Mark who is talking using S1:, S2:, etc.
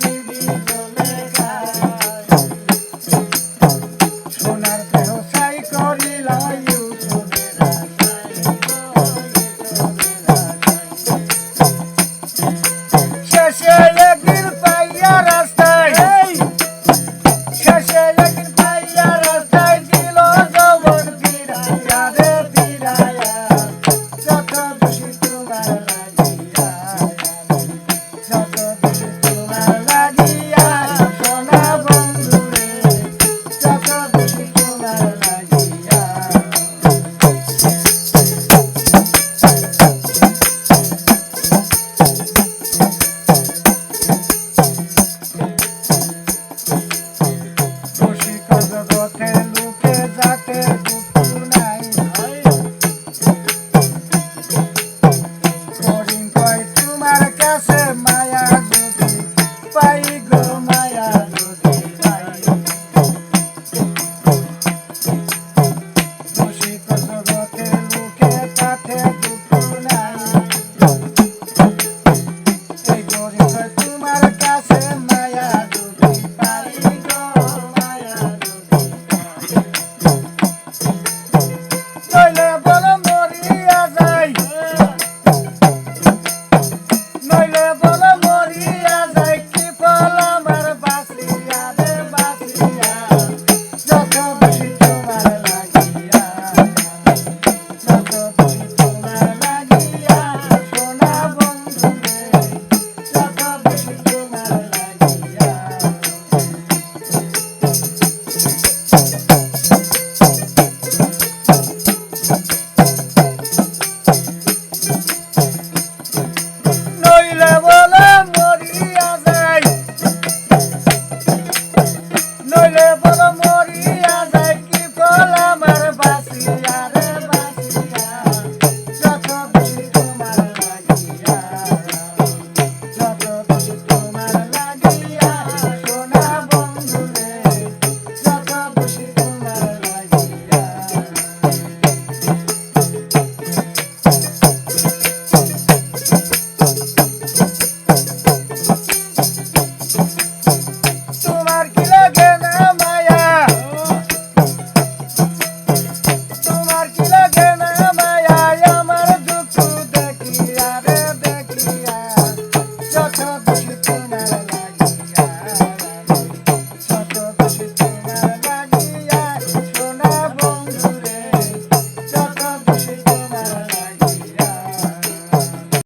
S1: বিড়ি জ্বলে গায় সোনার দেহ ছাই করিল ইউসুফের আশায় শেষে একদিন পাইয়া রাস্তায় শেষে একদিন পাইয়া রাস্তায় দিল যৌবন ফিরাইয়া রে ফিরাইয়া যত দোষী তোমার লাগিয়া যত দোষী তোমার লাগিয়া সোনা বন্ধু রে যত দোষী তোমার লাগিয়া জগতে লুকে যাতে দুঃখ নাই করিম কয় তোমার কাছে মায়া যদি পাই গো মায়া যদি পাই দোষিত জগতে লুকে যাতে দুঃখ নাই এই করিম কয় তোমার কাছে মায়া যদি পাই গো মায়া নইলে বলো মরিয়া যাই নইলে বলো মরিয়া যাই কি ফলা